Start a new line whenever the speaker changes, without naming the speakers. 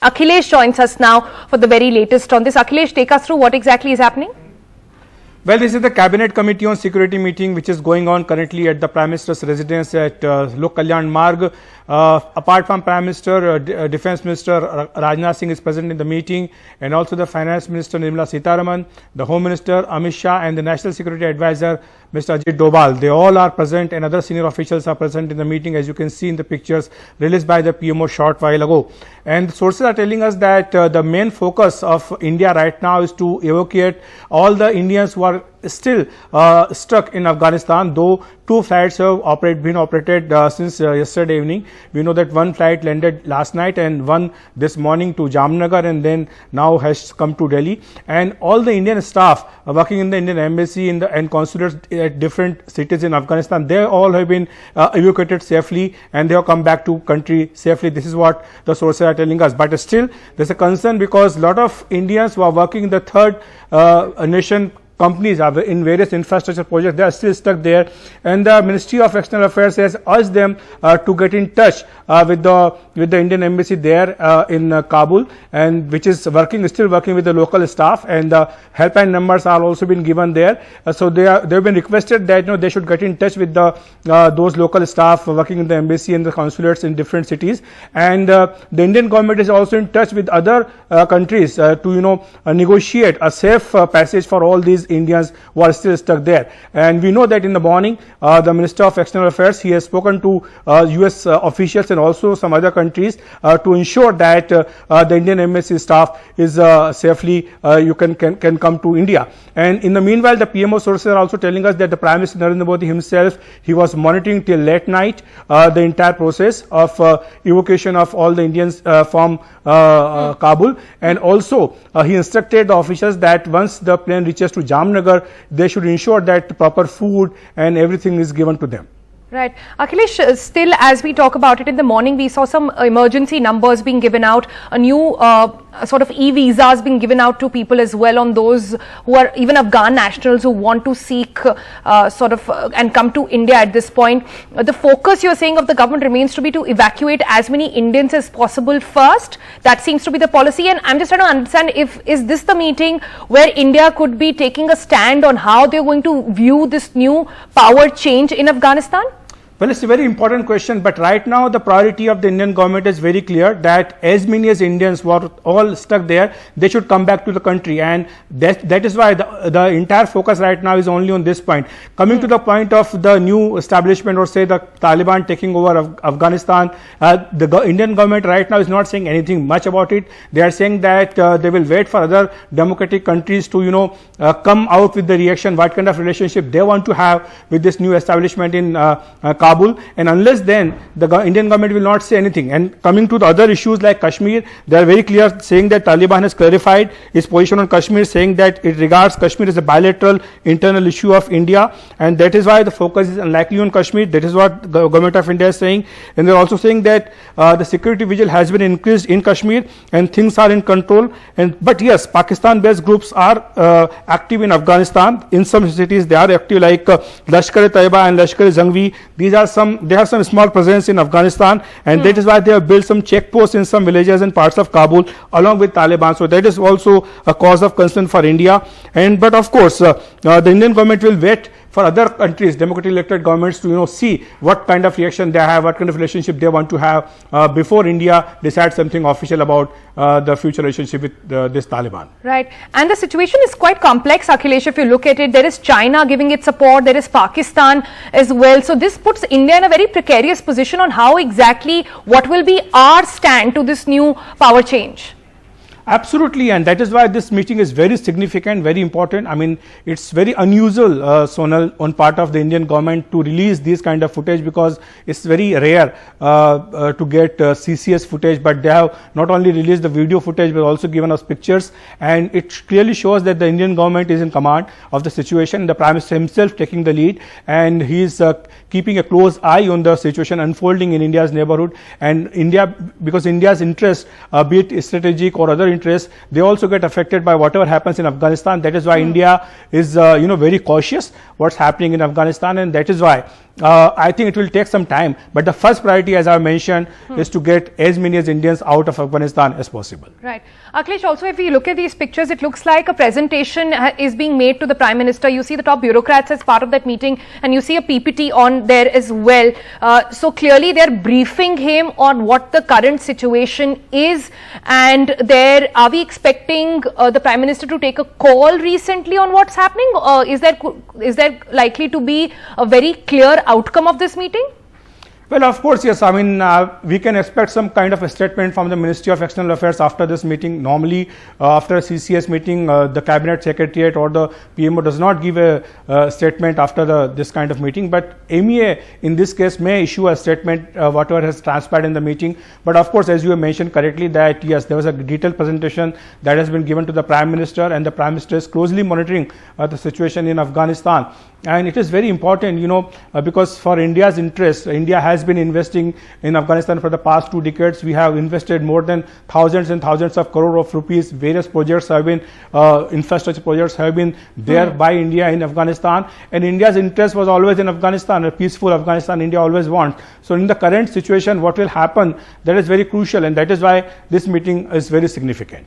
Akhilesh joins us now for the very latest on this. Akhilesh, take us through what exactly is happening.
Well, this is the Cabinet Committee on Security meeting which is going on currently at the Prime Minister's residence at Lok Kalyan Marg. Apart from Prime Minister, Defence Minister Rajnath Singh is present in the meeting, and also the Finance Minister Nirmala Sitaraman, the Home Minister Amit Shah, and the National Security Advisor Mr. Ajit Doval. They all are present, and other senior officials are present in the meeting, as you can see in the pictures released by the PMO short while ago. And sources are telling us that the main focus of India right now is to evacuate all the Indians who are still stuck in Afghanistan, though two flights have been operated since yesterday evening. We know that one flight landed last night and one this morning to Jamnagar, and then now has come to Delhi. And all the Indian staff working in the Indian embassy and consulates at different cities in Afghanistan, they all have been evacuated safely and they have come back to country safely. This is what the sources are telling us. But still, there's a concern because a lot of Indians who are working in the third nation companies are in various infrastructure projects, they are still stuck there, and the Ministry of External Affairs has urged them to get in touch with the Indian embassy there in Kabul, and which is still working with the local staff, and the helpline numbers are also been given there. So they have been requested that they should get in touch with those local staff working in the embassy and the consulates in different cities, and the Indian government is also in touch with other countries to negotiate a safe passage for all these Indians who are still stuck there. And we know that in the morning, the Minister of External Affairs, he has spoken to US officials and also some other countries to ensure that the Indian embassy staff is safely can come to India. And in the meanwhile, the PMO sources are also telling us that the Prime Minister Narendra Modi himself, he was monitoring till late night the entire process of evacuation of all the Indians from Kabul, and also he instructed the officials that once the plane reaches to Jamnagar, they should ensure that proper food and everything is given to them.
Right. Akhilesh, still as we talk about it, in the morning we saw some emergency numbers being given out, a new sort of e-visas being given out to people as well, on those who are even Afghan nationals who want to seek and come to India at this point. The focus, you're saying, of the government remains to be to evacuate as many Indians as possible first. That seems to be the policy, and I'm just trying to understand, is this the meeting where India could be taking a stand on how they're going to view this new power change in Afghanistan?
Well, it's a very important question, but right now the priority of the Indian government is very clear that as many as Indians who are all stuck there, they should come back to the country, and that is why the entire focus right now is only on this point. Coming to the point of the new establishment, or say the Taliban taking over Afghanistan, the Indian government right now is not saying anything much about it. They are saying that they will wait for other democratic countries to come out with the reaction, what kind of relationship they want to have with this new establishment in Kabul, and unless then the Indian government will not say anything. And coming to the other issues like Kashmir, they are very clear, saying that Taliban has clarified its position on Kashmir, saying that it regards Kashmir as a bilateral internal issue of India, and that is why the focus is unlikely on Kashmir. That is what the government of India is saying, and they are also saying that the security vigil has been increased in Kashmir and things are in control. But yes, Pakistan-based groups are active in Afghanistan. In some cities they are active, like Lashkar-e-Taiba and Lashkar-e-Jangvi. They have some small presence in Afghanistan, and that is why they have built some checkposts in some villages and parts of Kabul along with Taliban. So that is also a cause of concern for India. But of course, the Indian government will wait for other countries, democratically elected governments, to see what kind of reaction they have, what kind of relationship they want to have before India decides something official about the future relationship with this Taliban.
Right. And the situation is quite complex, Akhilesh. If you look at it, there is China giving its support, there is Pakistan as well. So this puts India in a very precarious position on how exactly, what will be our stand to this new power change.
Absolutely, and that is why this meeting is very significant, very important. I mean, it's very unusual, Sonal, on part of the Indian government to release this kind of footage, because it's very rare to get CCS footage, but they have not only released the video footage but also given us pictures, and it clearly shows that the Indian government is in command of the situation. The Prime Minister himself taking the lead, and he is keeping a close eye on the situation unfolding in India's neighborhood. And India, because India's interest, be it strategic or other interests, they also get affected by whatever happens in Afghanistan. That is why India is very cautious what's happening in Afghanistan, and that is why I think it will take some time, but the first priority, as I mentioned, is to get as many as Indians out of Afghanistan as possible.
Right. Akhilesh, also if we look at these pictures, it looks like a presentation is being made to the Prime Minister. You see the top bureaucrats as part of that meeting, and you see a PPT on there as well. So clearly they're briefing him on what the current situation is, and are we expecting the Prime Minister to take a call recently on what's happening? Is there likely to be a very clear outcome of this meeting?
Well, of course, yes. I mean, we can expect some kind of a statement from the Ministry of External Affairs after this meeting. Normally, after a CCS meeting, the Cabinet Secretariat or the PMO does not give a statement after this kind of meeting. But MEA, in this case, may issue a statement, whatever has transpired in the meeting. But of course, as you have mentioned correctly, that yes, there was a detailed presentation that has been given to the Prime Minister, and the Prime Minister is closely monitoring the situation in Afghanistan. And it is very important, because for India's interest, India has been investing in Afghanistan for the past 2 decades. We have invested more than thousands and thousands of crore of rupees. Various projects have been, infrastructure projects have been there by India in Afghanistan. And India's interest was always in Afghanistan, a peaceful Afghanistan India always wants. So in the current situation, what will happen, that is very crucial, and that is why this meeting is very significant.